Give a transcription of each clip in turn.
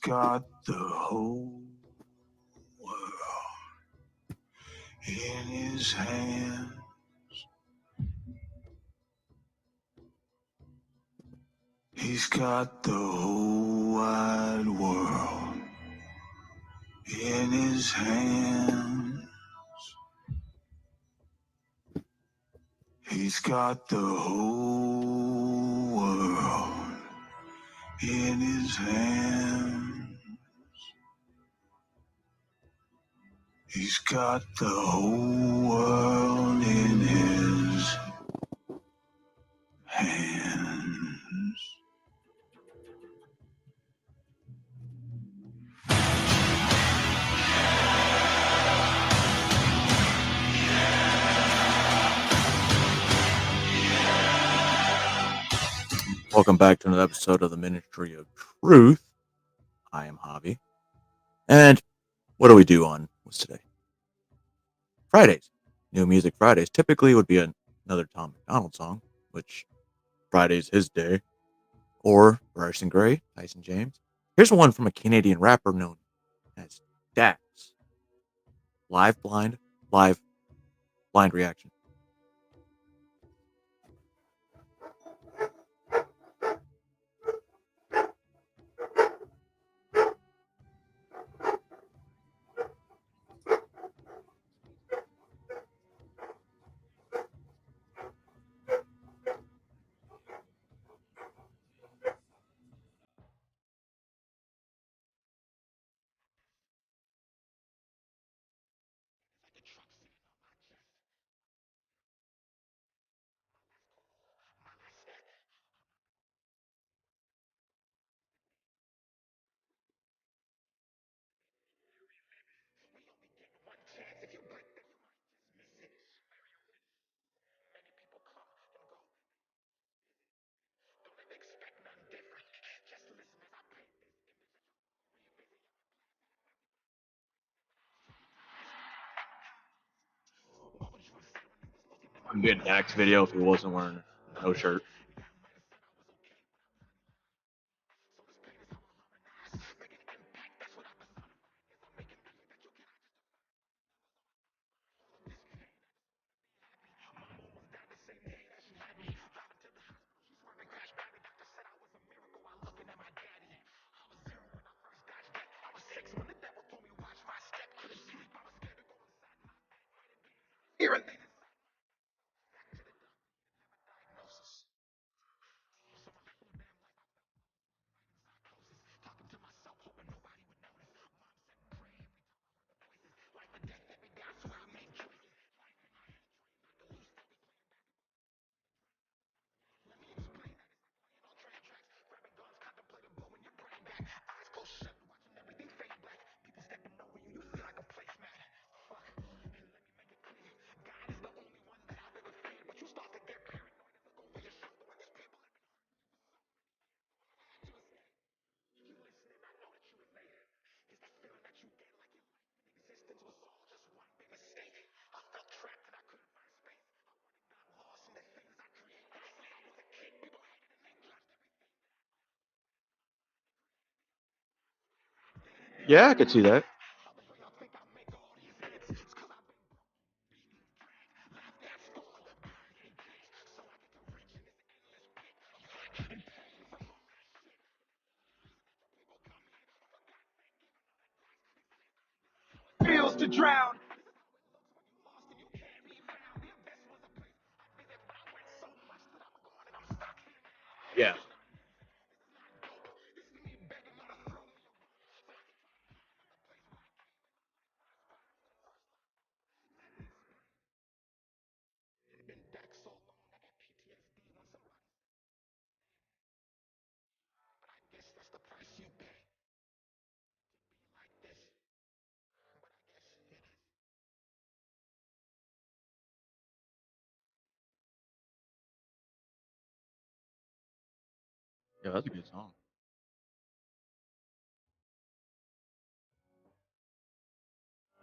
got the whole world in his hand. He's got the whole wide world in his hands. He's got the whole world in his hands. He's got the whole world in his hands. Welcome back to another episode of the Ministry of Truth. I am Javi. And what do we do on what's today? Fridays. New Music Fridays. Typically would be another Tom McDonald song, which Friday's his day. Or Bryson Gray, Tyson James. Here's one from a Canadian rapper known as Dax. Live blind reaction. I'm getting Dax video if he wasn't wearing no shirt. Yeah, I could see that. Feels to drown. Yeah. Yeah, that's a good song.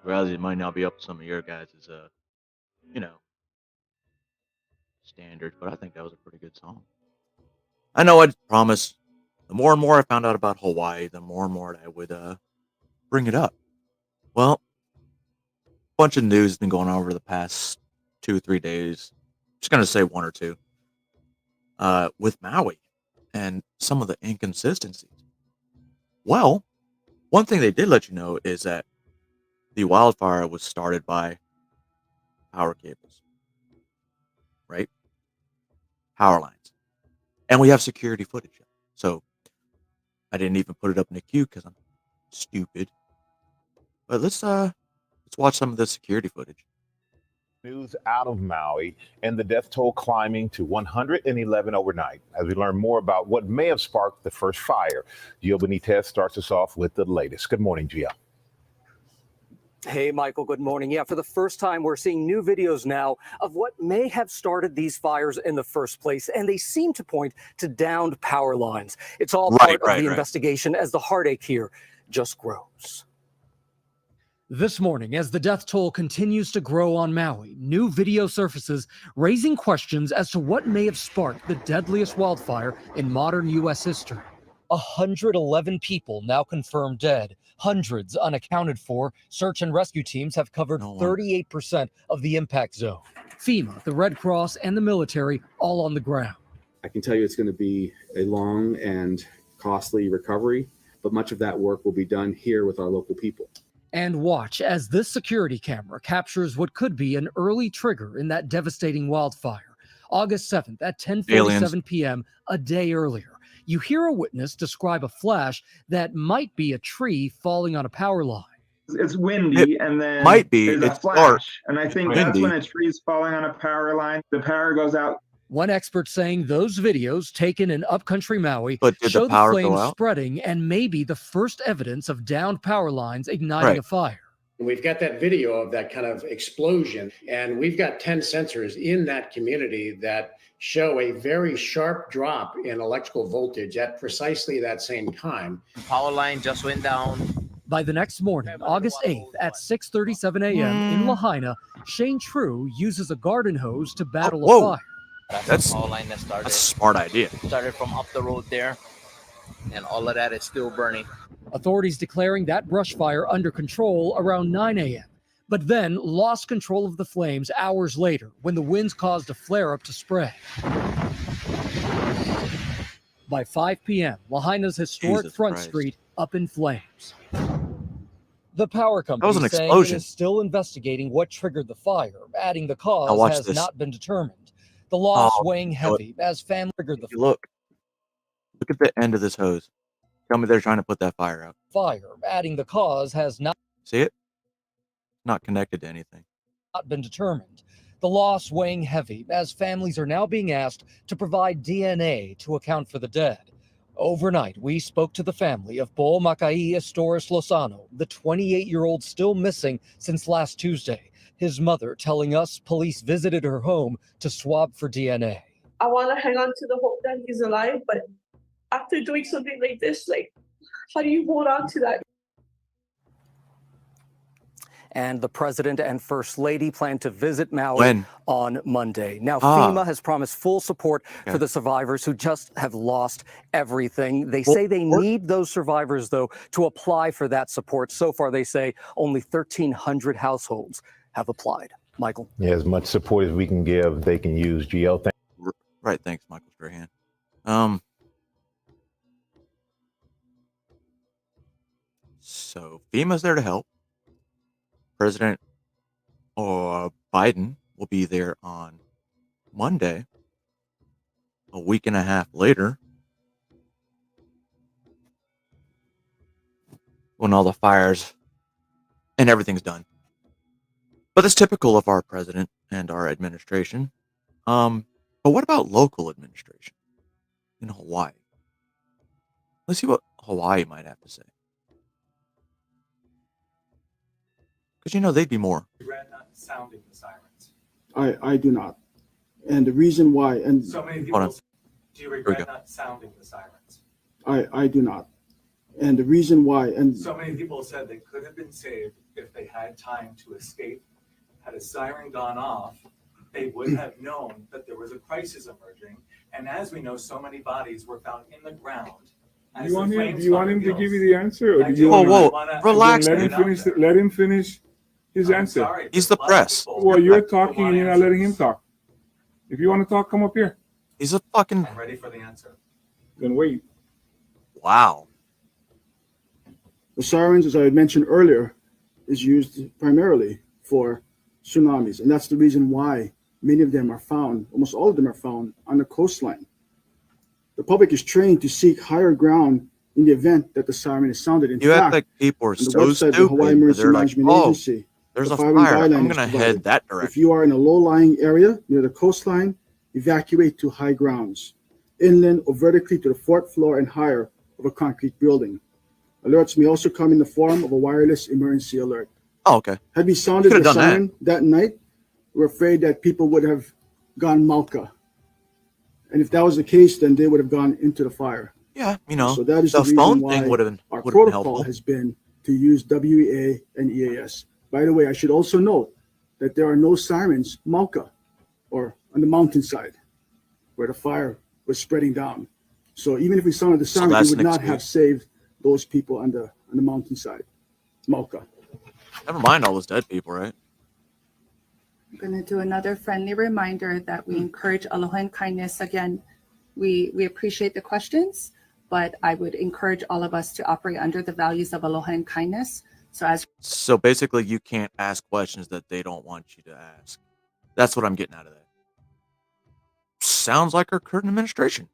Realize it might not be up to some of your guys' you know, standards, but I think that was a pretty good song. I know I promised the more and more I found out about Hawaii, the more and more I would bring it up. Well, a bunch of news has been going on over the past 2-3 days. Just gonna say one or two. With Maui and some of the inconsistencies. Well, one thing they did let you know is that the wildfire was started by power cables, right? Power lines. And we have security footage. So I didn't even put it up in the queue because I'm stupid. But let's watch some of the security footage. News out of Maui and the death toll climbing to 111 overnight. As we learn more about what may have sparked the first fire, Gio Benitez starts us off with the latest. Good morning, Gio. Hey, Michael, good morning. Yeah, for the first time, we're seeing new videos now of what may have started these fires in the first place, and they seem to point to downed power lines. It's all part of the investigation as the heartache here just grows. This morning, as the death toll continues to grow on Maui, new video surfaces raising questions as to what may have sparked the deadliest wildfire in modern U.S. history. 111 people now confirmed dead, hundreds unaccounted for. Search and rescue teams have covered 38% of the impact zone. FEMA, the Red Cross, and the military all on the ground. I can tell you it's going to be a long and costly recovery, but much of that work will be done here with our local people. And watch as this security camera captures what could be an early trigger in that devastating wildfire. August 7th at 10:47 p.m., a day earlier. You hear a witness describe a flash that might be a tree falling on a power line. It's windy, and then there's a flash, and I think that's when a tree's falling on a power line. The power goes out. One expert saying those videos taken in upcountry Maui the show the flames spreading and maybe the first evidence of downed power lines igniting a fire. We've got that video of that kind of explosion, and we've got 10 sensors in that community that show a very sharp drop in electrical voltage at precisely that same time. Power line just went down. By the next morning, August 8th at 6:37 a.m. in Lahaina, Shane True uses a garden hose to battle a fire. That's the power line that started. That's a smart idea. Started from up the road there, and all of that is still burning. Authorities declaring that brush fire under control around 9 a.m., but then lost control of the flames hours later when the winds caused a flare-up to spread. By 5 p.m., Lahaina's historic Front Street up in flames. The power company saying it is still investigating what triggered the fire, adding the cause has not been determined. The loss weighing heavy as family triggered the look at the end of this hose. Tell me they're trying to put that fire out. Adding the cause has not. See it? Not connected to anything. Not been determined. The loss weighing heavy as families are now being asked to provide DNA to account for the dead. Overnight, we spoke to the family of Bo Makai Estores Lozano, the 28-year-old still missing since last Tuesday. His mother telling us police visited her home to swab for DNA. I want to hang on to the hope that he's alive, but after doing something like this, how do you hold on to that? And the president and first lady plan to visit Maui on Monday. Now, FEMA has promised full support for the survivors who just have lost everything. They say they need those survivors, though, to apply for that support. So far, they say only 1,300 households have applied. Michael? Yeah, as much support as we can give, they can use. GL, right, thanks, Michael Strahan. So FEMA's there to help. President Biden will be there on Monday, a week and a half later, when all the fires and everything's done. But that's typical of our president and our administration. But what about local administration in Hawaii? Let's see what Hawaii might have to say. Because, they'd be more. Do you regret not sounding the sirens? I do not. And the reason why... and so many people... Do you regret not sounding the sirens? I do not. And the reason why... and so many people said they could have been saved if they had time to escape. Had a siren gone off, they would have known that there was a crisis emerging. And as we know, so many bodies were found in the ground As You the want him? flames Do you want on him the to give you wheels. the answer, or I do do, you want and I him? wanna- relax, Let him put it out finish. there. Let him finish his I'm answer. sorry, He's but the a lot of press. people Well, you're don't talking want and you're not letting him answers. talk. If you want to talk, come up here. He's a fucking. I'm ready for the answer. Then wait. Wow. The sirens, as I had mentioned earlier, is used primarily for tsunamis, and that's the reason why many of them are found, almost all of them are found on the coastline. The public is trained to seek higher ground in the event that the siren is sounded. In You act fact, like people are on the so website of the Hawaii stupid that Emergency they're like, Management oh, Agency, there's the a following fire. guideline I'm is going to provided. head that If direction. you are in a low-lying area near the coastline, evacuate to high grounds, inland or vertically to the fourth floor and higher of a concrete building. Alerts may also come in the form of a wireless emergency alert. Oh, okay. Had we sounded Could've the done that. siren that night, we're afraid that people would have gone Malka. And if that was the case, then they would have gone into the fire. Yeah, you know, So that is the the reason phone why thing would have been protocol helpful. has been to use WEA and EAS. By the way, I should also note that there are no sirens Malka or on the mountainside where the fire was spreading down. So even if we sounded the siren, that's we would an not have excuse. saved those people on the mountainside, Malka. Never mind all those dead people, right? I'm going to do another friendly reminder that we encourage aloha and kindness. Again, we appreciate the questions, but I would encourage all of us to operate under the values of aloha and kindness. So basically, you can't ask questions that they don't want you to ask. That's what I'm getting out of that. Sounds like our current administration.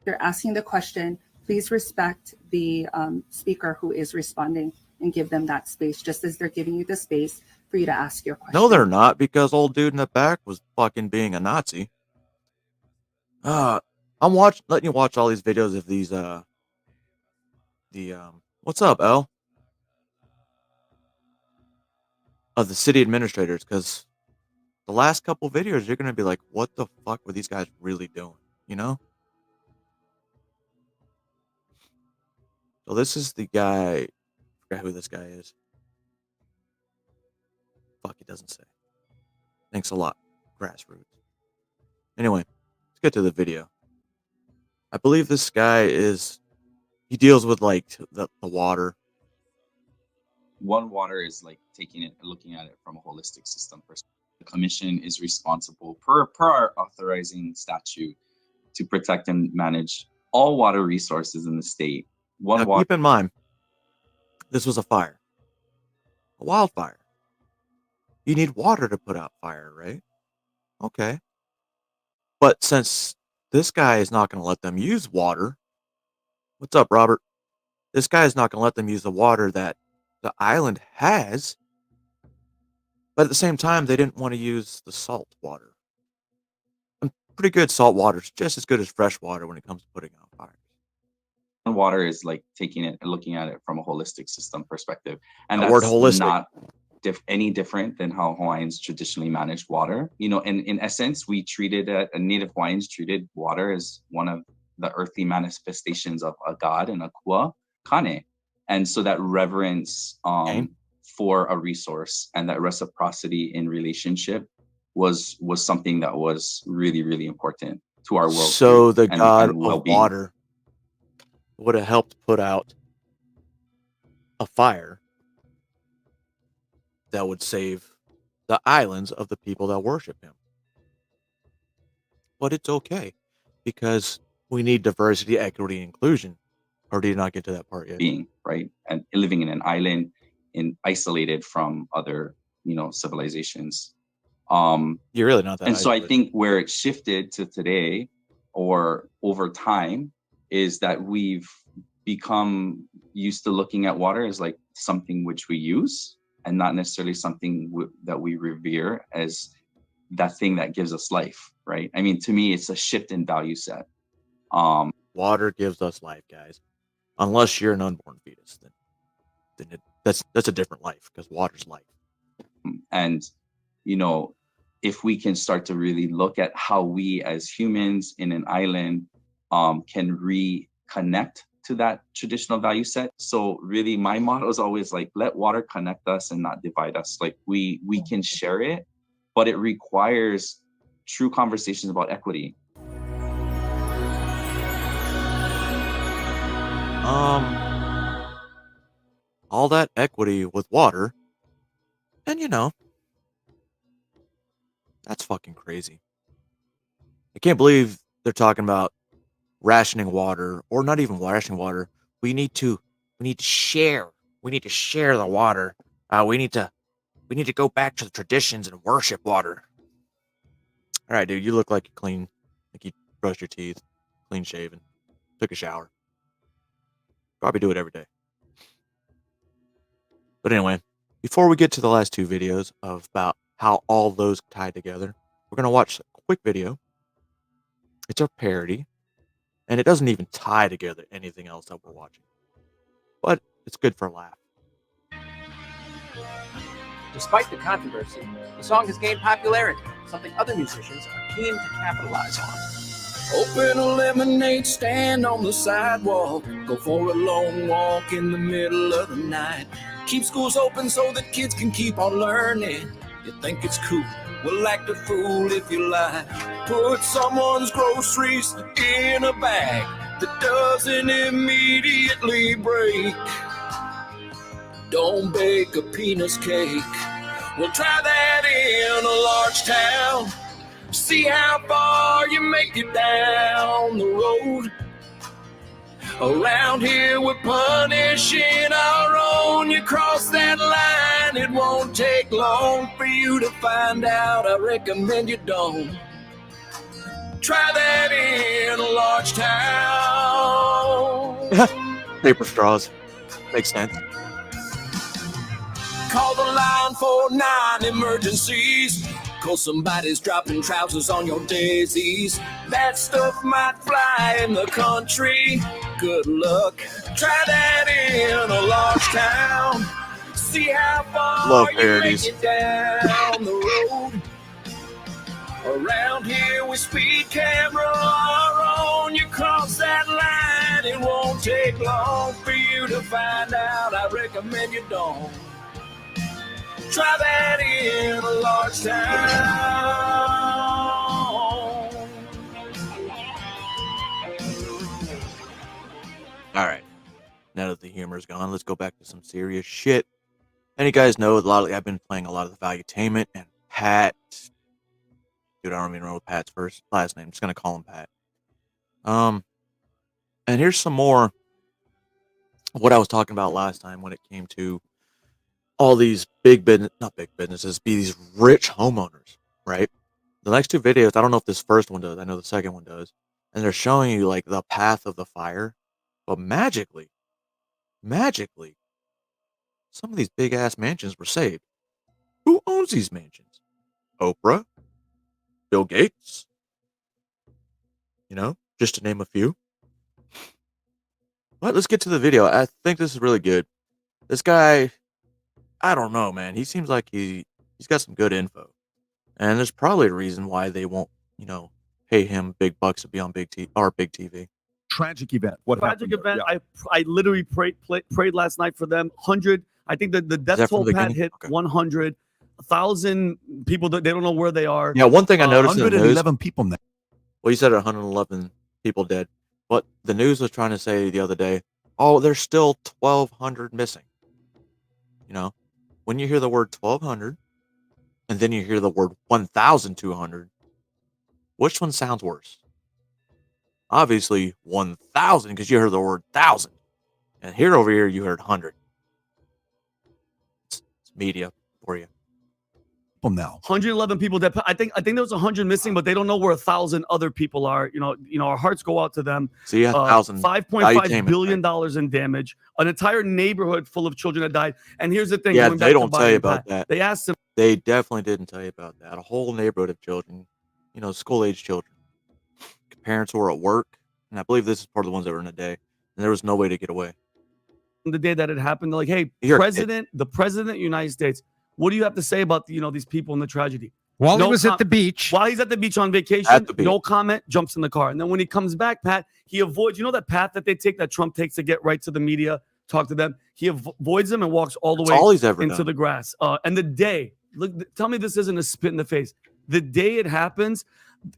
They're asking the question, please respect the speaker who is responding and give them that space, just as they're giving you the space for you to ask your question. No, they're not, because old dude in the back was fucking being a Nazi. I'm letting you watch all these videos of these what's up, L? Of the city administrators, because the last couple videos you're gonna be like, what the fuck were these guys really doing? You know? So this is the guy. I forgot who this guy is. Fuck, he doesn't say. Thanks a lot, grassroots. Anyway, let's get to the video. I believe this guy he deals with like the water. One water is like taking it and looking at it from a holistic system perspective. The commission is responsible per our authorizing statute to protect and manage all water resources in the state. Now, keep in mind, this was a fire, a wildfire. You need water to put out fire, right? Okay. But since this guy is not going to let them use water, what's up, Robert? This guy is not going to let them use the water that the island has. But at the same time, they didn't want to use the salt water. And pretty good salt water is just as good as fresh water when it comes to putting out fires. Water is like taking it and looking at it from a holistic system perspective. And The that's word holistic. not any different than how Hawaiians traditionally manage water. You know, in essence, we treated Native Hawaiians treated water as one of the earthly manifestations of a god and a kua kane. And so that reverence for a resource and that reciprocity in relationship was something that was really, really important to our world. So the god and of water would have helped put out a fire that would save the islands of the people that worship him. But it's okay, because we need diversity, equity, and inclusion. Or do you not get to that part yet? Being, right? And living in an island, isolated from other, civilizations. You're really not that And so isolated. I think where it shifted to today or over time is that we've become used to looking at water as like something which we use and not necessarily something that we revere as that thing that gives us life, right? I mean, to me, it's a shift in value set. Water gives us life, guys. Unless you're an unborn fetus, then that's a different life, because water's life. And, if we can start to really look at how we as humans in an island can reconnect to that traditional value set. So really my motto is always like, let water connect us and not divide us. Like we can share it, but it requires true conversations about equity. all that equity with water, and you know, that's fucking crazy. I can't believe they're talking about rationing water, or not even rationing water. We need to share. We need to share the water. We need to go back to the traditions and worship water. All right, dude, you look like you clean, like you brushed your teeth, clean shaven, took a shower. Probably do it every day. But anyway, before we get to the last two videos about how all those tie together, we're going to watch a quick video. It's a parody, and it doesn't even tie together anything else that we're watching. But it's good for a laugh. Despite the controversy, the song has gained popularity, something other musicians are keen to capitalize on. Open a lemonade stand on the sidewalk. Go for a long walk in the middle of the night. Keep schools open so that kids can keep on learning. You think it's cool? Well, act a fool if you like. Put someone's groceries in a bag that doesn't immediately break. Don't bake a penis cake. We'll try that in a large town. See how far you make it down the road. Around here we're punishing our own. You cross that line, it won't take long for you to find out. I recommend you don't. Try that in a large town. Paper straws. Makes sense. Call the line for 9 emergencies. Cause somebody's dropping trousers on your daisies. That stuff might fly in the country. Good luck. Try that in a large town. See how far you make it down the road. Around here we speed camera our own. You cross that line, it won't take long for you to find out. I recommend you don't. Try that in a large town. All right. Now that the humor's gone, let's go back to some serious shit. And you guys know I've been playing a lot of the Valuetainment and Pat. Dude, I don't even know Pat's last name. I'm just gonna call him Pat. And here's some more of what I was talking about last time when it came to all these not big businesses, be these rich homeowners, right? The next two videos, I don't know if this first one does. I know the second one does. And they're showing you like the path of the fire. But magically, some of these big ass mansions were saved. Who owns these mansions? Oprah? Bill Gates? You know, just to name a few. But let's get to the video. I think this is really good. This guy, I don't know, man. He seems like he's got some good info. And there's probably a reason why they won't, pay him big bucks to be on big TV. Tragic event. Tragic event. Yeah. I literally prayed last night for them. 100. I think the death toll pad hit 100. 1,000 people. They don't know where they are. Yeah. One thing I noticed. 111 people now. Well, you said 111 people dead, but the news was trying to say the other day, oh, there's still 1,200 missing. When you hear the word 1,200, and then you hear the word 1,200, which one sounds worse? Obviously 1,000, because you heard the word 1,000, and over here you heard 100. It's media for you. Now 111 people dead. I think there was 100 missing, but they don't know where 1,000 other people are. Our hearts go out to them. See, 1,000. $5.5 billion in damage. An entire neighborhood full of children that died. And here's the thing. Yeah, they don't tell you about that. They asked them. They definitely didn't tell you about that. A whole neighborhood of children, school-age children. Parents who were at work, and I believe this is part of the ones that were in the day, and there was no way to get away. The day that it happened, they're like, hey, the president of the United States, what do you have to say about these people and the tragedy? While he was at the beach. While he's at the beach on vacation, no comment, jumps in the car. And then when he comes back, Pat, he avoids, that path that they take, that Trump takes to get right to the media, talk to them. He avoids them and walks all the way into the grass. And the day, look, tell me this isn't a spit in the face. The day it happens,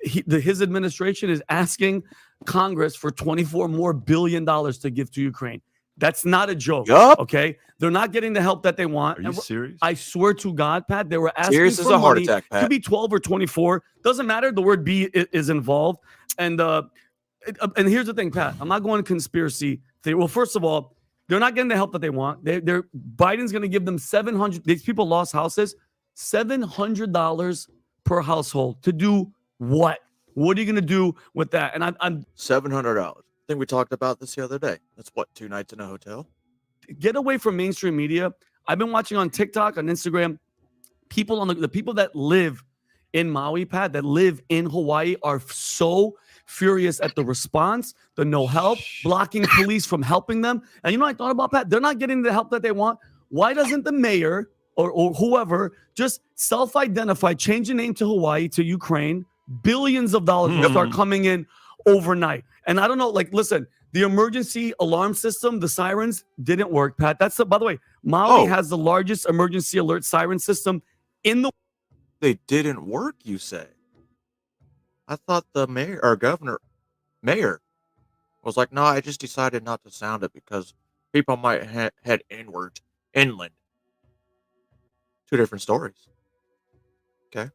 his administration is asking Congress for $24 billion to give to Ukraine. That's not a joke. Yup. Okay, they're not getting the help that they want. Are you serious? I swear to God, Pat, they were asking Serious for as a heart money. attack, Pat. Could be 12 or 24. Doesn't matter. The word "B" is involved. And here's the thing, Pat. I'm not going conspiracy theory. Well, first of all, they're not getting the help that they want. Biden's going to give them $700. These people lost houses. $700 per household to do what? What are you going to do with that? And I'm $700. I think we talked about this the other day. That's what, 2 nights in a hotel? Get away from mainstream media. I've been watching on TikTok, on Instagram. People on the people that live in Maui, Pat, that live in Hawaii are so furious at the response, the no help, blocking police from helping them. And you know what I thought about, Pat? They're not getting the help that they want. Why doesn't the mayor or whoever just self-identify, change the name to Hawaii, to Ukraine? Billions of dollars will start coming in overnight. And I don't know, like, listen, the emergency alarm system, the sirens didn't work, Pat. By the way, Maui has the largest emergency alert siren system in the. They didn't work, you say? I thought the mayor was like, no, I just decided not to sound it because people might head inland. 2 different stories. Okay.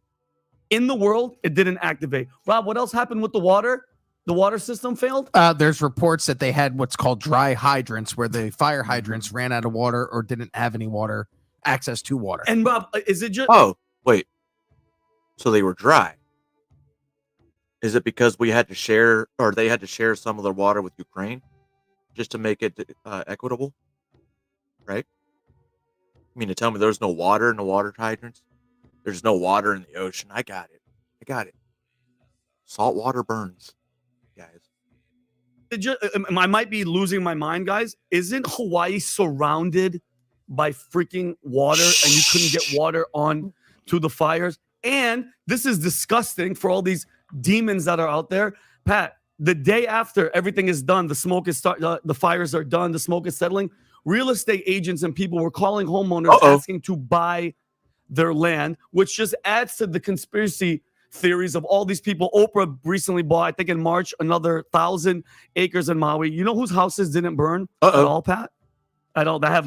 In the world, it didn't activate. Rob, what else happened with the water? The water system failed? There's reports that they had what's called dry hydrants, where the fire hydrants ran out of water or didn't have any water, access to water. And Rob, is it just... Oh, wait. So they were dry. Is it because we had to share, or they had to share some of their water with Ukraine just to make it equitable? Right? You mean to tell me there's no water in the water hydrants? There's no water in the ocean. I got it. Salt water burns, guys. I might be losing my mind, guys. Isn't Hawaii surrounded by freaking water and you couldn't get water on to the fires? And this is disgusting for all these demons that are out there. Pat, the day after everything is done, the fires are done, the smoke is settling, real estate agents and people were calling homeowners asking to buy their land, which just adds to the conspiracy theories of all these people. Oprah recently bought, I think in March, another 1,000 acres in Maui. You know whose houses didn't burn at all, Pat? At all. That have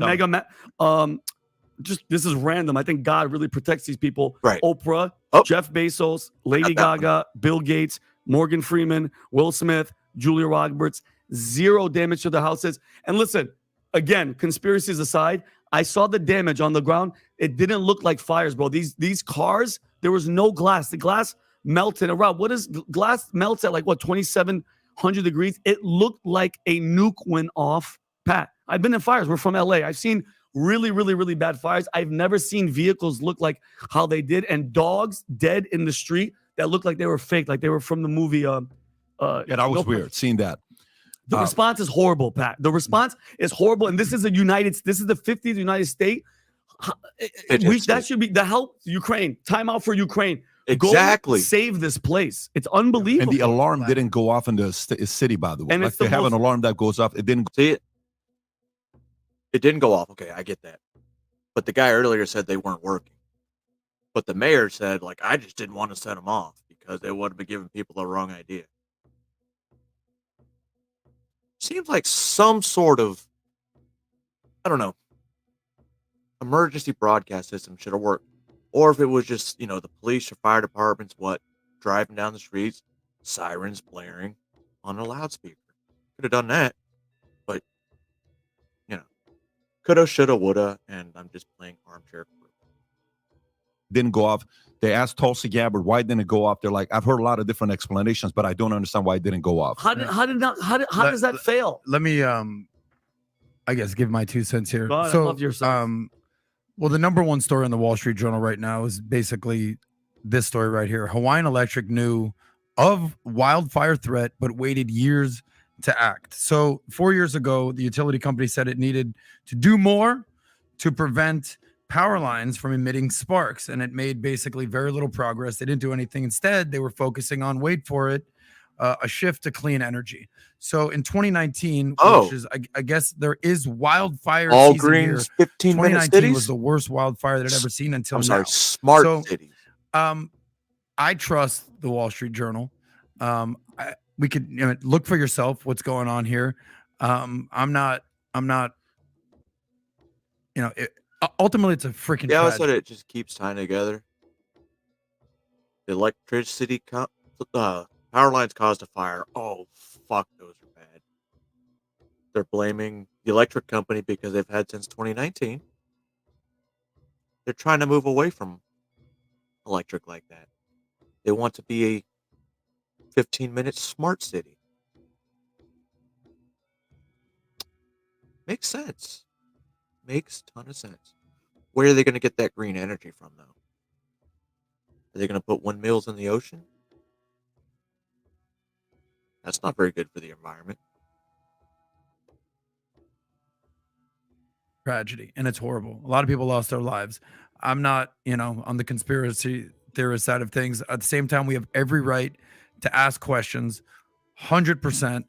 this is random. I think God really protects these people. Right. Oprah, Jeff Bezos, Lady Gaga, Bill Gates, Morgan Freeman, Will Smith, Julia Roberts. 0 damage to their houses. And listen, again, conspiracies aside, I saw the damage on the ground. It didn't look like fires, bro. These cars, there was no glass. The glass melted around. What is glass melts at 2,700 degrees? It looked like a nuke went off. Pat, I've been in fires. We're from LA. I've seen really, really, really bad fires. I've never seen vehicles look like how they did, and dogs dead in the street that looked like they were fake, like they were from the movie. Yeah, that was weird. Seeing that. The response is horrible, Pat. The response is horrible, and this is the 50th United States. That should be the help Ukraine. Time out for Ukraine. Exactly. Go save this place. It's unbelievable. And the alarm didn't go off in the city, by the way. And like they have an alarm that goes off. It didn't. See it? It didn't go off. Okay, I get that. But the guy earlier said they weren't working. But the mayor said, I just didn't want to set them off because they would have been giving people the wrong idea. Seems like some sort of, I don't know, emergency broadcast system should have worked. Or if it was just, the police or fire departments, driving down the streets, sirens blaring on a loudspeaker. Could have done that. But, coulda, shoulda, woulda, and I'm just playing armchair. Didn't go off. They asked Tulsi Gabbard why didn't it go off. They're like, I've heard a lot of different explanations, but I don't understand why it didn't go off. How does that fail? Let me, I guess, give my 2 cents here. God, I love your sense. Well, the number one story in the Wall Street Journal right now is basically this story right here. Hawaiian Electric knew of wildfire threat, but waited years to act. So 4 years ago, the utility company said it needed to do more to prevent power lines from emitting sparks, and it made basically very little progress. They didn't do anything. Instead, they were focusing on, wait for it, a shift to clean energy. So in 2019, which is, I guess there is wildfire all season greens, here. 15-minute cities was the worst wildfire that I'd ever seen until I'm now. sorry, smart cities. I trust the Wall Street Journal. we could look for yourself what's going on here. I'm not. Ultimately, it's a freaking. Yeah, I said it just keeps tying together. The electricity power lines caused a fire. Oh, fuck, those are bad. They're blaming the electric company because they've had since 2019. They're trying to move away from electric like that. They want to be a 15-minute smart city. Makes sense. Makes a ton of sense. Where are they going to get that green energy from, though? Are they going to put windmills in the ocean? That's not very good for the environment. Tragedy, and it's horrible. A lot of people lost their lives. I'm not, on the conspiracy theorist side of things. At the same time, we have every right to ask questions. 100%.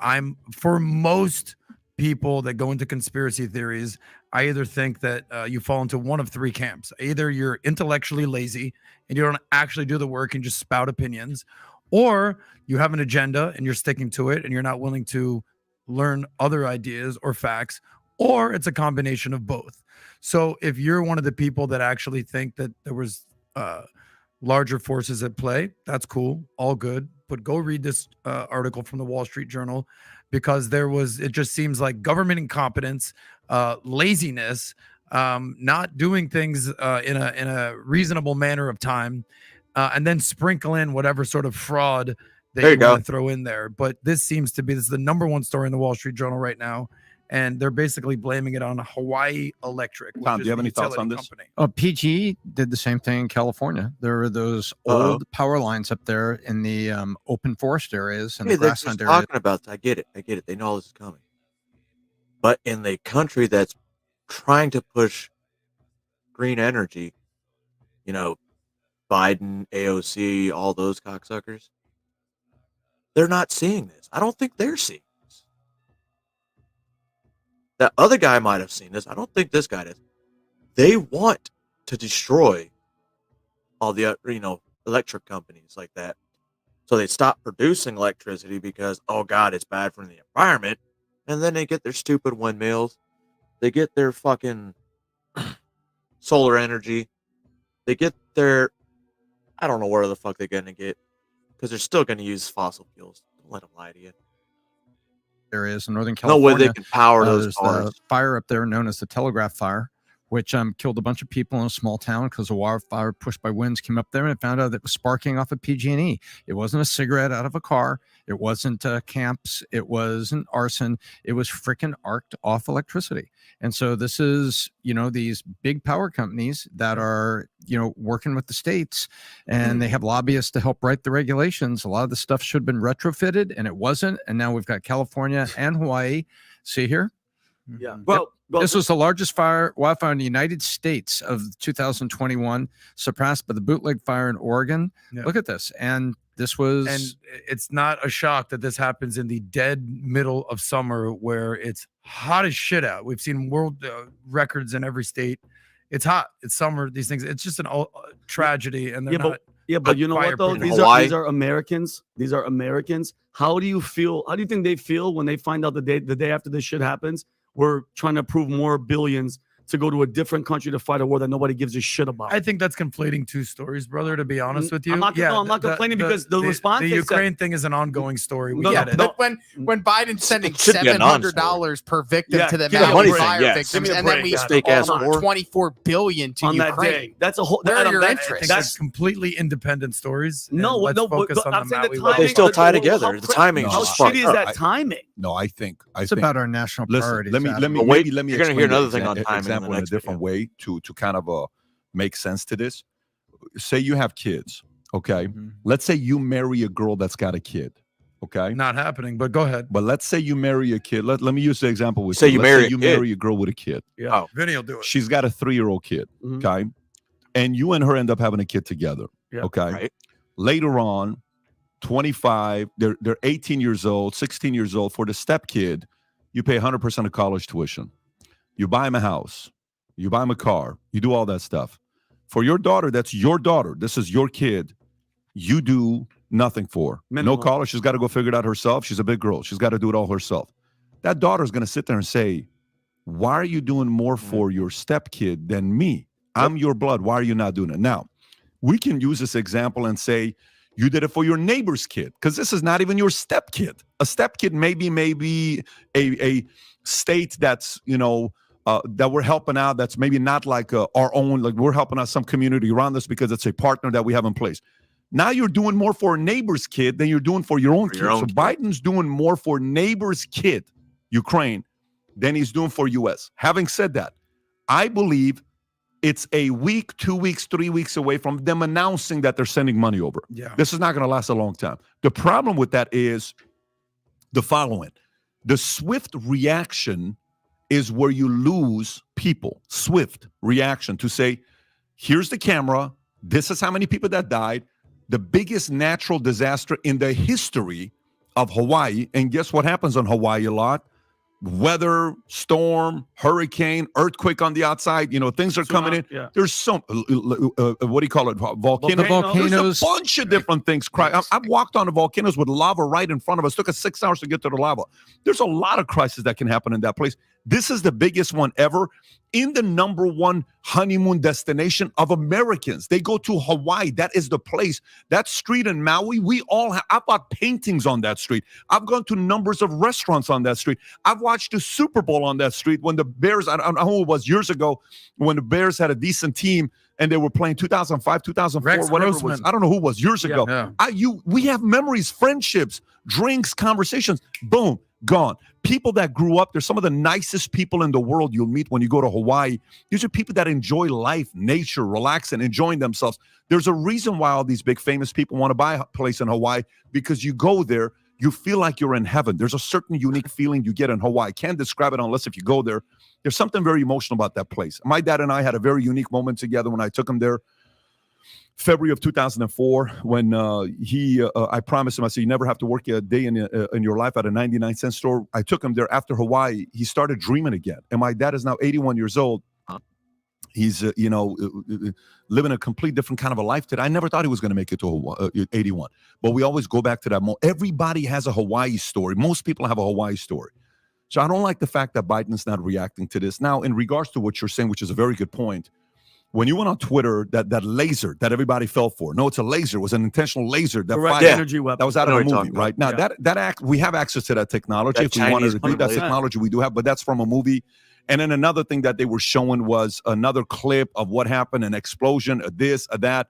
I'm for most people that go into conspiracy theories, I either think that you fall into one of three camps. Either you're intellectually lazy and you don't actually do the work and just spout opinions, or you have an agenda and you're sticking to it and you're not willing to learn other ideas or facts, or it's a combination of both. So if you're one of the people that actually think that there was larger forces at play, that's cool, all good. But go read this article from the Wall Street Journal, because it just seems like government incompetence, laziness, not doing things in a reasonable manner of time, and then sprinkle in whatever sort of fraud that you want to throw in there. But this is the number one story in the Wall Street Journal right now. And they're basically blaming it on Hawaii Electric. Tom, do you have any thoughts on this? PG did the same thing in California. There are those old power lines up there in the open forest areas and the grassland areas. Talking about that. I get it. They know this is coming. But in the country that's trying to push green energy, Biden, AOC, all those cocksuckers, they're not seeing this. I don't think they're seeing. That other guy might have seen this. I don't think this guy does. They want to destroy all the, electric companies like that. So they stop producing electricity because, oh God, it's bad for the environment. And then they get their stupid windmills. They get their fucking solar energy. They get their, I don't know where the fuck they're going to get, because they're still going to use fossil fuels. Don't let them lie to you. There is in Northern California. No way they can power those cars. There's a fire up there known as the Telegraph Fire, which killed a bunch of people in a small town because a wildfire pushed by winds came up there and it found out that it was sparking off of PG&E. It wasn't a cigarette out of a car. It wasn't camps. It wasn't arson. It was freaking arced off electricity. And so this is, these big power companies that are, working with the states, and they have lobbyists to help write the regulations. A lot of the stuff should have been retrofitted and it wasn't. And now we've got California and Hawaii. See here? Yeah. Well, this was the largest wildfire in the United States of 2021, surpassed by the bootleg fire in Oregon. Yeah. Look at this. And this was. And it's not a shock that this happens in the dead middle of summer where it's hot as shit out. We've seen world records in every state. It's hot. It's summer. These things. It's just a tragedy. And they're not. But you know what though? These are Americans. These are Americans. How do you feel? How do you think they feel when they find out the day after this shit happens? We're trying to prove more billions to go to a different country to fight a war that nobody gives a shit about. I think that's conflating two stories, brother, to be honest with you. I'm not complaining because the response. The Ukraine thing is an ongoing story. We get it. But when Biden's sending $700 per victim to the Maui fire victims, and then we over $24 billion to Ukraine. That's a whole. Where are your interests? That's completely independent stories. Let's focus on the Maui. But they still tie together. The timing is just shitty is that timing? No, I think it's about our national priorities. Let me You're going to hear another thing on timing. In a different way to kind of make sense to this. Say you have kids, okay? Let's say you marry a girl that's got a kid, okay? Not happening, but go ahead. But let's say you marry a kid. Let me use the example with you marry a girl with a kid. Yeah, Vinny will do it. She's got a 3-year-old kid, okay? And you and her end up having a kid together, okay? Right. Later on, 25, they're 18 years old, 16 years old. For the step kid, you pay 100% of college tuition. You buy him a house. You buy him a car. You do all that stuff. For your daughter, that's your daughter. This is your kid. You do nothing for her. No college. She's got to go figure it out herself. She's a big girl. She's got to do it all herself. That daughter's going to sit there and say, why are you doing more for your stepkid than me? I'm your blood. Why are you not doing it? Now, we can use this example and say, you did it for your neighbor's kid, because this is not even your stepkid. A stepkid maybe a state that's, that we're helping out, that's maybe not like our own, like we're helping out some community around us because it's a partner that we have in place. Now you're doing more for a neighbor's kid than you're doing for your own kid. So Biden's doing more for neighbor's kid, Ukraine, than he's doing for U.S. Having said that, I believe it's a week, 2 weeks, 3 weeks away from them announcing that they're sending money over. Yeah. This is not going to last a long time. The problem with that is the following. The swift reaction is where you lose people. Swift reaction to say, here's the camera. This is how many people that died. The biggest natural disaster in the history of Hawaii. And guess what happens on Hawaii a lot? Weather, storm, hurricane, earthquake on the outside. Things are coming in. Yeah. There's some, what do you call it? Volcano. There's a bunch of different things. I've walked on the volcanoes with lava right in front of us. It took us 6 hours to get to the lava. There's a lot of crises that can happen in that place. This is the biggest one ever in the #1 honeymoon destination of Americans. They go to Hawaii. That is the place. That street in Maui, I've bought paintings on that street. I've gone to numbers of restaurants on that street. I've watched the Super Bowl on that street when the Bears, I don't know who it was years ago, when the Bears had a decent team and they were playing 2005, 2004, Rex whatever Grossman. it was. I don't know who it was years ago. Yeah. We have memories, friendships, drinks, conversations. Boom. Gone. People that grew up, they're some of the nicest people in the world you'll meet when you go to Hawaii. These are people that enjoy life, nature, relaxing, enjoying themselves. There's a reason why all these big famous people want to buy a place in Hawaii, because you go there, you feel like you're in heaven. There's a certain unique feeling you get in Hawaii. Can't describe it unless if you go there. There's something very emotional about that place. My dad and I had a very unique moment together when I took him there. February of 2004, when I promised him, I said, you never have to work a day in your life at a 99-cent store. I took him there after Hawaii. He started dreaming again. And my dad is now 81 years old. He's, living a complete different kind of a life today. I never thought he was going to make it to Hawaii, 81. But we always go back to that moment. Everybody has a Hawaii story. Most people have a Hawaii story. So I don't like the fact that Biden's not reacting to this. Now, in regards to what you're saying, which is a very good point, when you went on Twitter, that laser that everybody fell for. No, it's a laser. It was an intentional laser that fired energy weapon. That was out of a movie, right? Now, we have access to that technology. If we wanted to do that technology, we do have, but that's from a movie. And then another thing that they were showing was another clip of what happened, an explosion, a this, a that.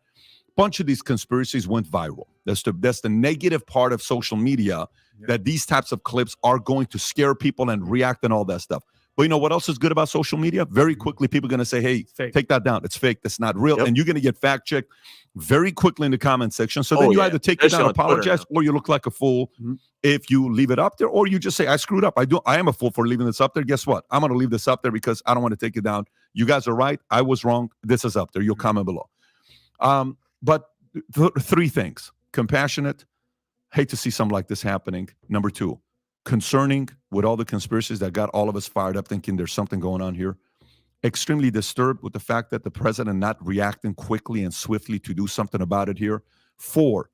Bunch of these conspiracies went viral. That's the negative part of social media, that these types of clips are going to scare people and react and all that stuff. But you know what else is good about social media? Very quickly, people are going to say, hey, take that down. It's fake. That's not real. And you're going to get fact-checked very quickly in the comment section. So then you either take it down, apologize, or you look like a fool if you leave it up there, or you just say, I screwed up. I am a fool for leaving this up there. Guess what? I'm going to leave this up there because I don't want to take it down. You guys are right. I was wrong. This is up there. You'll comment below. But three things. Compassionate. Hate to see something like this happening. Number 2. Concerning with all the conspiracies that got all of us fired up thinking there's something going on here. Extremely disturbed with the fact that the president not reacting quickly and swiftly to do something about it here. 4,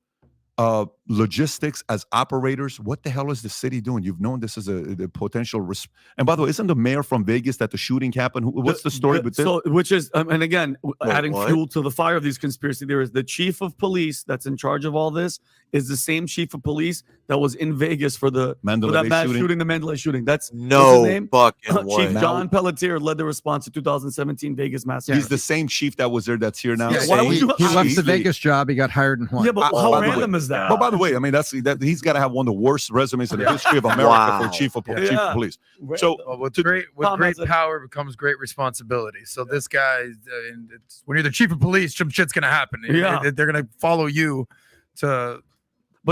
logistics as operators. What the hell is the city doing? You've known this is a potential risk. And by the way, isn't the mayor from Vegas that the shooting happened? What's the story with this? So, which is, and again, adding fuel to the fire of these conspiracy theories, the chief of police that's in charge of all this is the same chief of police that was in Vegas for that mass shooting, the Mandalay shooting. That's no what's his name? Fucking way. Chief John Pelletier led the response to 2017 Vegas massacre. He's the same chief that was there that's here now. Yeah, he left the Vegas job. He got hired in Hawaii. Yeah, but how random is that? But by the way, I mean, he's got to have one of the worst resumes in the history of America for chief of police. So with great power becomes great responsibility. So this guy, when you're the chief of police, some shit's gonna happen. Yeah. They're gonna follow you to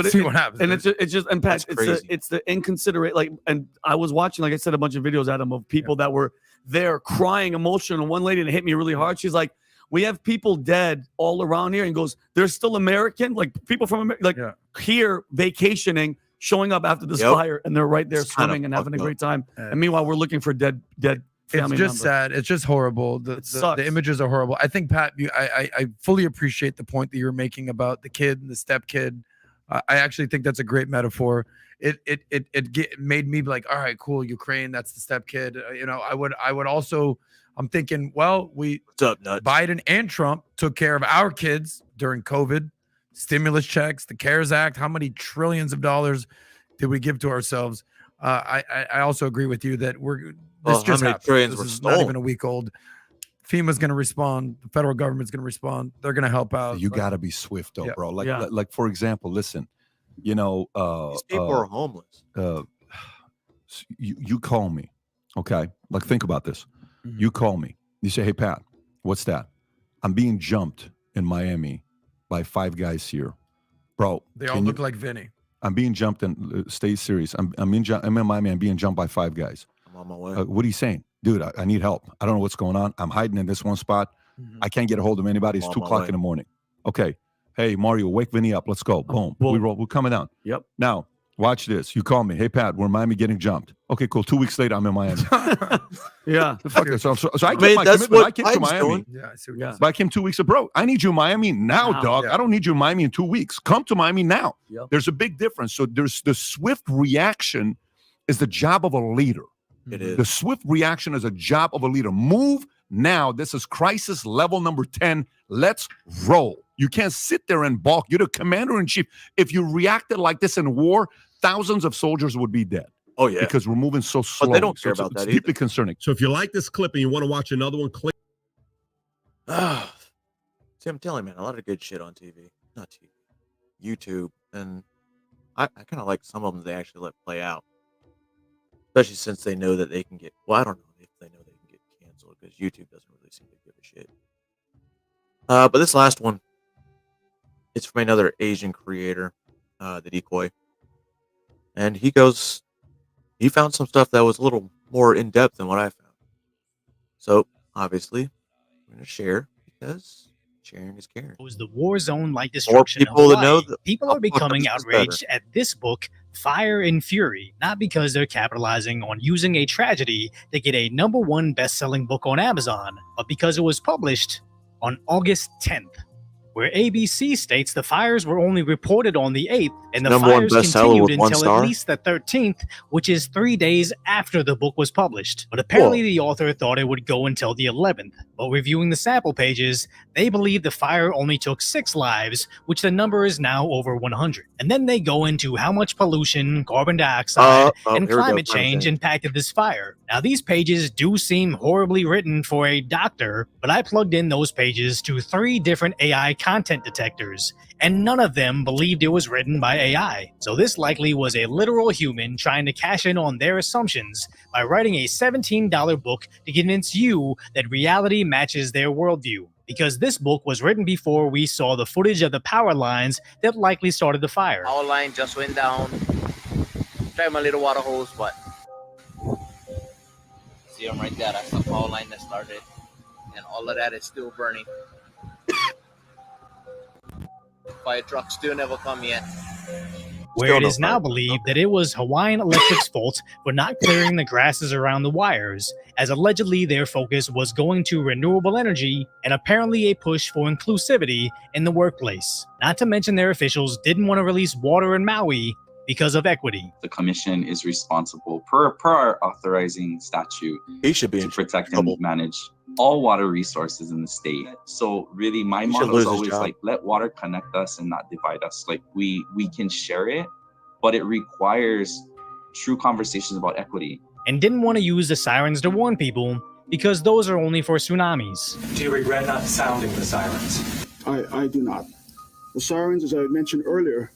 see what happens. And it's just, and Pat, it's the inconsiderate, and I was watching, like I said, a bunch of videos, Adam, of people that were there crying, emotional. And one lady, and it hit me really hard. She's like, we have people dead all around here, and goes, they're still American, like people from America, here vacationing, showing up after this fire, and they're right there swimming and having a great time. And meanwhile, we're looking for dead family It's just sad. It's just horrible. The images are horrible. I think, Pat, I fully appreciate the point that you're making about the kid and the stepkid. I actually think that's a great metaphor. It made me like, all right, cool, Ukraine, that's the step kid. I would also, I'm thinking, well, what's up, nuts? Biden and Trump took care of our kids during COVID, stimulus checks, the CARES Act. How many trillions of dollars did we give to ourselves? I also agree with you that this just happened. This is not even a week old. FEMA's going to respond. The federal government's going to respond. They're going to help out. You got to be swift, though, bro. Like for example, listen. These people are homeless. You call me, okay? Like, think about this. Mm-hmm. You call me. You say, "Hey, Pat, what's that?" I'm being jumped in Miami by 5 guys here, bro. They all look like Vinny. I'm being jumped, and stay serious. I'm in Miami. I'm being jumped by 5 guys. I'm on my way. What are you saying, dude? I need help. I don't know what's going on. I'm hiding in this one spot. Mm-hmm. I can't get a hold of anybody. It's 2 o'clock in the morning. Okay. Hey, Mario, wake Vinny up. Let's go. Boom. We're coming down. Yep. Now, watch this. You call me. Hey, Pat, we're in Miami getting jumped. Okay, cool. 2 weeks later, I'm in Miami. Yeah. So I kept my commitment. I came to Miami. Yeah, I see what you're saying. But I came 2 weeks ago. I need you in Miami now, dog. Yeah. I don't need you in Miami in 2 weeks. Come to Miami now. Yep. There's a big difference. So there's the swift reaction is the job of a leader. It is. The swift reaction is a job of a leader. Move now. This is crisis level number 10. Let's roll. You can't sit there and balk. You're the commander in chief. If you reacted like this in war, thousands of soldiers would be dead. Oh, yeah. Because we're moving so slow. But they don't care about that It's deeply concerning. So if you like this clip and you want to watch another one, click. See, I'm telling you, man, a lot of good shit on TV. Not TV. YouTube. And I kind of like some of them they actually let play out. Especially since they know that they can get, well, I don't know if they know they can get canceled because YouTube doesn't really seem to give a shit. But this last one, it's from another Asian creator, the Decoy. And he found some stuff that was a little more in-depth than what I found. So, obviously, I'm going to share because sharing is caring. Was the war zone like destruction people of that know Hawaii. People are becoming outraged at this book, Fire and Fury, not because they're capitalizing on using a tragedy to get a #1 best-selling book on Amazon, but because it was published on August 10th. Where ABC states the fires were only reported on the 8th, and the fires continued until at least the 13th, which is 3 days after the book was published. But apparently the author thought it would go until the 11th. But reviewing the sample pages, they believe the fire only took 6 lives, which the number is now over 100. And then they go into how much pollution, carbon dioxide, and climate change impacted this fire. Now these pages do seem horribly written for a doctor, but I plugged in those pages to 3 different AI content detectors, and none of them believed it was written by AI. So this likely was a literal human trying to cash in on their assumptions by writing a $17 book to convince you that reality matches their worldview. Because this book was written before we saw the footage of the power lines that likely started the fire. Power line just went down. Try my little water hose, but see them right there. That's the power line that started, and all of that is still burning. Fire truck still never come yet. Where it is now believed that it was Hawaiian Electric's fault for not clearing the grasses around the wires, as allegedly their focus was going to renewable energy and apparently a push for inclusivity in the workplace. Not to mention their officials didn't want to release water in Maui because of equity. The commission is responsible per our authorizing statute to protect and manage all water resources in the state. So really my motto is always like, let water connect us and not divide us. Like we can share it, but it requires true conversations about equity. And didn't want to use the sirens to warn people because those are only for tsunamis. Do you regret not sounding the sirens? I do not. The sirens, as I mentioned earlier,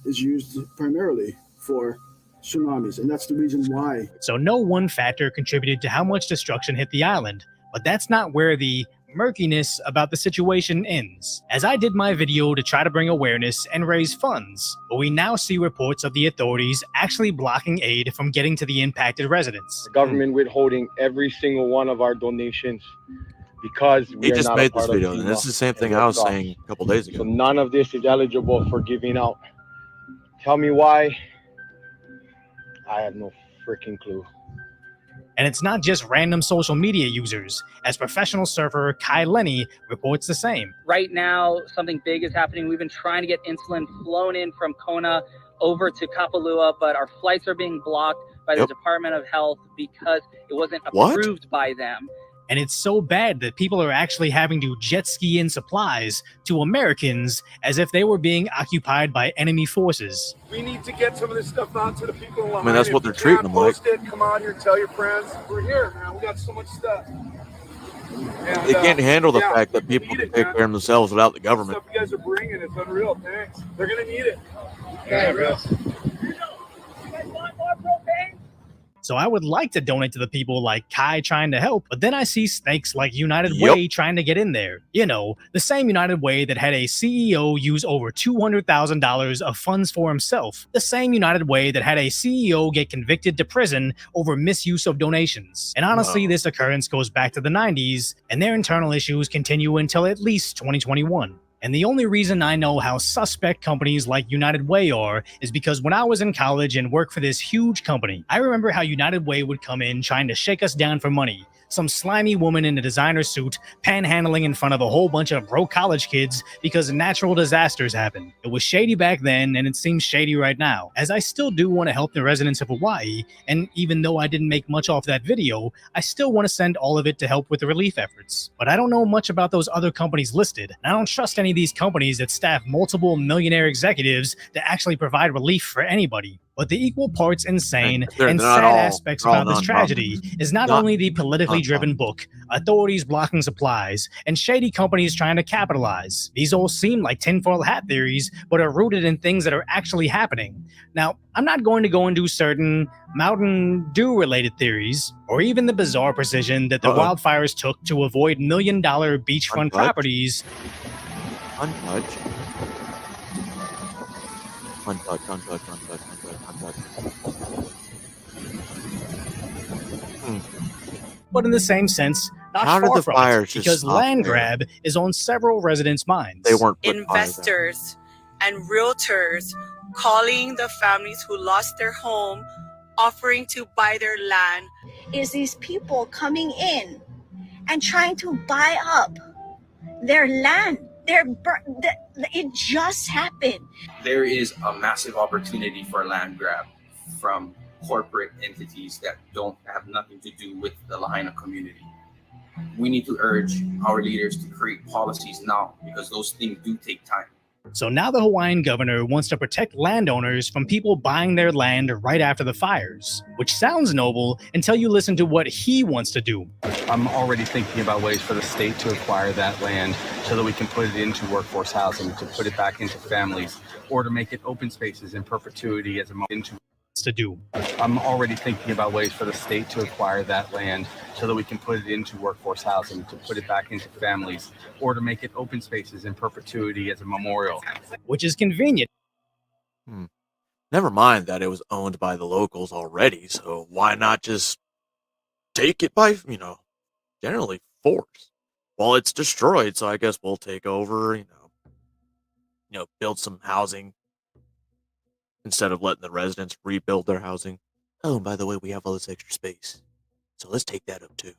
is used primarily for tsunamis, and that's the reason why. So no one factor contributed to how much destruction hit the island, but that's not where the murkiness about the situation ends. As I did my video to try to bring awareness and raise funds, but we now see reports of the authorities actually blocking aid from getting to the impacted residents. The government withholding every single one of our donations because we just made this video, and this is the same thing I was saying a couple days ago. So none of this is eligible for giving out. Tell me why. I have no freaking clue. And it's not just random social media users, as professional surfer Kai Lenny reports the same. Right now, something big is happening. We've been trying to get insulin flown in from Kona over to Kapalua, but our flights are being blocked by the Department of Health because it wasn't approved by them. And it's so bad that people are actually having to jet ski in supplies to Americans as if they were being occupied by enemy forces. We need to get some of this stuff out to the people in Lahaina. I mean, that's what they're treating them like. Post it, come out here, tell your friends. We're here, man. We got so much stuff. And, they can't handle the fact that people can take care of themselves without the government. The stuff you guys are bringing, it's unreal. Thanks. They're going to need it. Yeah, real. So I would like to donate to the people like Kai trying to help, but then I see snakes like United Way trying to get in there. You know, the same United Way that had a CEO use over $200,000 of funds for himself. The same United Way that had a CEO get convicted to prison over misuse of donations. And honestly, this occurrence goes back to the 90s, and their internal issues continue until at least 2021. And the only reason I know how suspect companies like United Way are is because when I was in college and worked for this huge company, I remember how United Way would come in trying to shake us down for money. Some slimy woman in a designer suit panhandling in front of a whole bunch of broke college kids because natural disasters happen. It was shady back then, and it seems shady right now, as I still do want to help the residents of Hawaii, and even though I didn't make much off that video, I still want to send all of it to help with the relief efforts. But I don't know much about those other companies listed, and I don't trust any of these companies that staff multiple millionaire executives to actually provide relief for anybody. But the equal parts insane and sad aspects about this tragedy is not only the politically driven book, authorities blocking supplies, and shady companies trying to capitalize. These all seem like tinfoil hat theories, but are rooted in things that are actually happening. Now, I'm not going to go into certain Mountain Dew-related theories, or even the bizarre precision that the wildfires took to avoid million-dollar beachfront properties. Untouched. But in the same sense, not far from it, because land grab is on several residents' minds. They weren't investors and realtors calling the families who lost their home, offering to buy their land. Is these people coming in and trying to buy up their land. It just happened. There is a massive opportunity for land grab from corporate entities that don't have nothing to do with the Lahaina community. We need to urge our leaders to create policies now because those things do take time. So now the Hawaiian governor wants to protect landowners from people buying their land right after the fires, which sounds noble until you listen to what he wants to do. I'm already thinking about ways for the state to acquire that land so that we can put it into workforce housing, to put it back into families, or to make it open spaces in perpetuity as a into to do. I'm already thinking about ways for the state to acquire that land so that we can put it into workforce housing, to put it back into families, or to make it open spaces in perpetuity as a memorial. Which is convenient. Never mind that it was owned by the locals already, so why not just take it by, generally force? Well, it's destroyed, so I guess we'll take over, build some housing instead of letting the residents rebuild their housing. Oh, and by the way, we have all this extra space, so let's take that up too.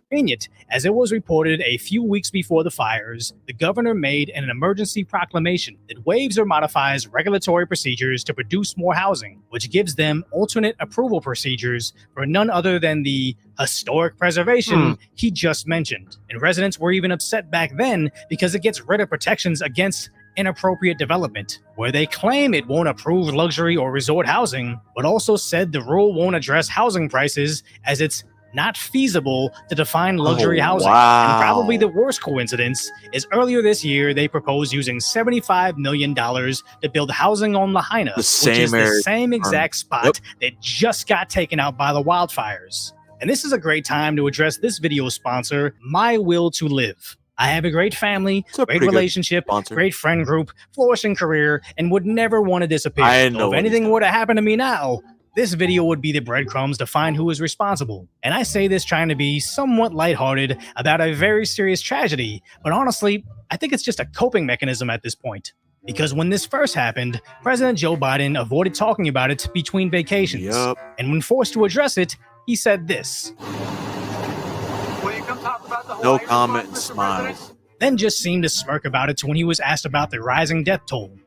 Convenient, as it was reported a few weeks before the fires, the governor made an emergency proclamation that waives or modifies regulatory procedures to produce more housing, which gives them alternate approval procedures for none other than the historic preservation he just mentioned. And residents were even upset back then because it gets rid of protections against inappropriate development, where they claim it won't approve luxury or resort housing, but also said the rule won't address housing prices as it's not feasible to define luxury housing. And probably the worst coincidence is earlier this year, they proposed using $75 million to build housing on Lahaina, which is the same exact spot that just got taken out by the wildfires. And this is a great time to address this video sponsor, My Will to Live. I have a great family, great relationship, great friend group, flourishing career, and would never want to disappear. So if anything were to happen to me now, this video would be the breadcrumbs to find who is responsible. And I say this trying to be somewhat lighthearted about a very serious tragedy, but honestly, I think it's just a coping mechanism at this point. Because when this first happened, President Joe Biden avoided talking about it between vacations. Yup. And when forced to address it, he said this. Will you come talk about the No Hawaii comment and response, Mr. President? smiles. Then just seemed to smirk about it when he was asked about the rising death toll.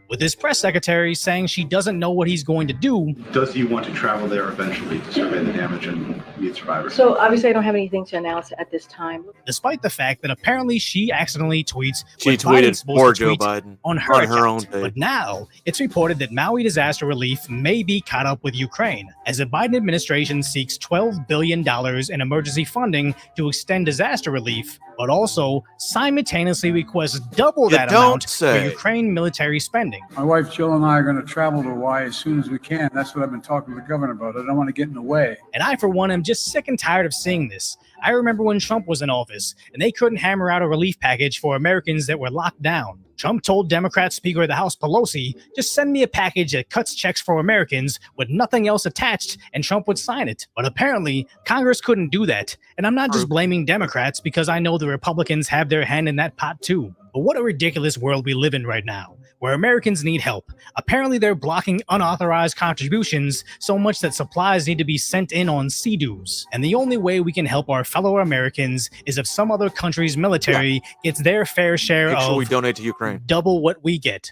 With his press secretary saying she doesn't know what he's going to do. Does he want to travel there eventually to survey the damage and meet survivors? So obviously I don't have anything to announce at this time. Despite the fact that apparently she accidentally tweets She what tweeted Biden's supposed for to Joe tweet Biden on her on account. her own page. But now it's reported that Maui disaster relief may be caught up with Ukraine as the Biden administration seeks $12 billion in emergency funding to extend disaster relief, but also simultaneously requests double that amount for Ukraine military spending. My wife Jill and I are going to travel to Hawaii as soon as we can. That's what I've been talking to the governor about. I don't want to get in the way. And I, for one, am just sick and tired of seeing this. I remember when Trump was in office and they couldn't hammer out a relief package for Americans that were locked down. Trump told Democrat Speaker of the House Pelosi, just send me a package that cuts checks for Americans with nothing else attached, and Trump would sign it. But apparently, Congress couldn't do that. And I'm not just blaming Democrats because I know the Republicans have their hand in that pot too. But what a ridiculous world we live in right now, where Americans need help. Apparently, they're blocking unauthorized contributions so much that supplies need to be sent in on sea-doos. And the only way we can help our fellow Americans is if some other country's military gets their fair share Make of sure we donate to Ukraine. double what we get.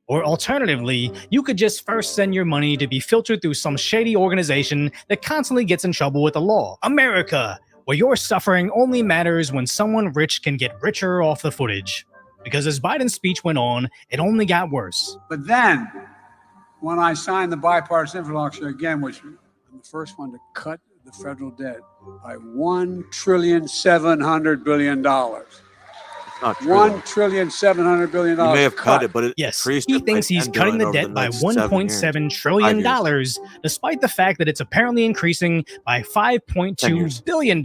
Or alternatively, you could just first send your money to be filtered through some shady organization that constantly gets in trouble with the law. America, where your suffering only matters when someone rich can get richer off the footage. Because as Biden's speech went on, it only got worse. But then, when I signed the bipartisan infrastructure again, which I'm the first one to cut the federal debt by $1.7 trillion. Not true. $1.7 trillion. You may have cut it, but it Yes, increased he it thinks by he's 10 cutting the billion debt over by next 7 $1.7 years. trillion, 5 years. despite the fact that it's apparently increasing by 10 $5.2 years. billion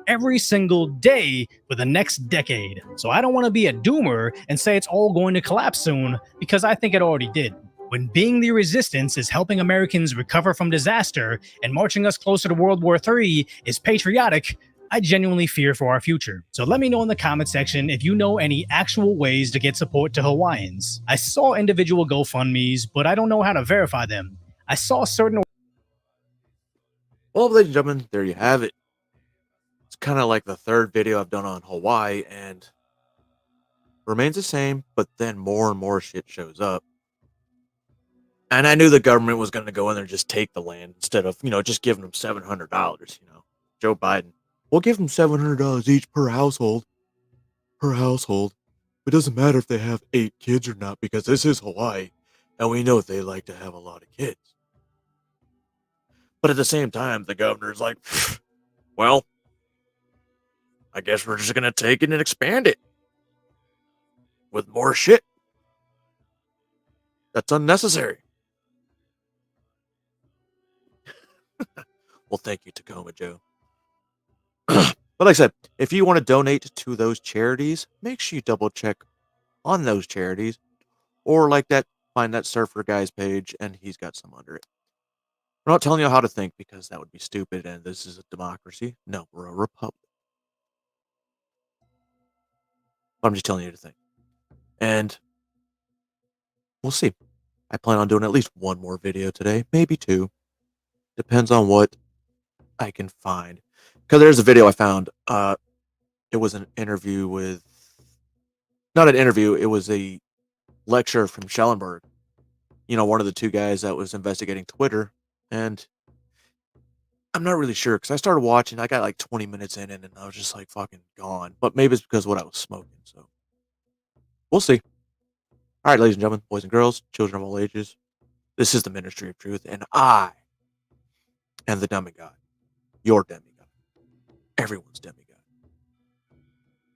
every single day for the next decade. So I don't want to be a doomer and say it's all going to collapse soon, because I think it already did. When being the resistance is helping Americans recover from disaster and marching us closer to World War III is patriotic, I genuinely fear for our future. So let me know in the comment section if you know any actual ways to get support to Hawaiians. I saw individual GoFundMes, but I don't know how to verify them. I saw certain... Well, ladies and gentlemen, there you have it. It's kind of like the third video I've done on Hawaii, and remains the same, but then more and more shit shows up. And I knew the government was going to go in there and just take the land instead of, just giving them $700, Joe Biden. We'll give them $700 each per household. Per household. It doesn't matter if they have 8 kids or not, because this is Hawaii, and we know they like to have a lot of kids. But at the same time, the governor's like, well, I guess we're just going to take it and expand it with more shit that's unnecessary. Well, thank you, Tacoma Joe. But like I said, if you want to donate to those charities, make sure you double check on those charities, or like that, find that surfer guy's page and he's got some under it. I'm not telling you how to think because that would be stupid and this is a democracy. No, we're a republic. I'm just telling you to think. And we'll see. I plan on doing at least one more video today, maybe 2. Depends on what I can find. Because there's a video I found. It was an interview with... Not an interview, it was a lecture from Schellenberg. One of the 2 guys that was investigating Twitter. And I'm not really sure, because I started watching, I got like 20 minutes in, and I was just like fucking gone. But maybe it's because of what I was smoking, so... We'll see. All right, ladies and gentlemen, boys and girls, children of all ages, this is the Ministry of Truth, and I am the demigod. Your demigod. Everyone's demigod.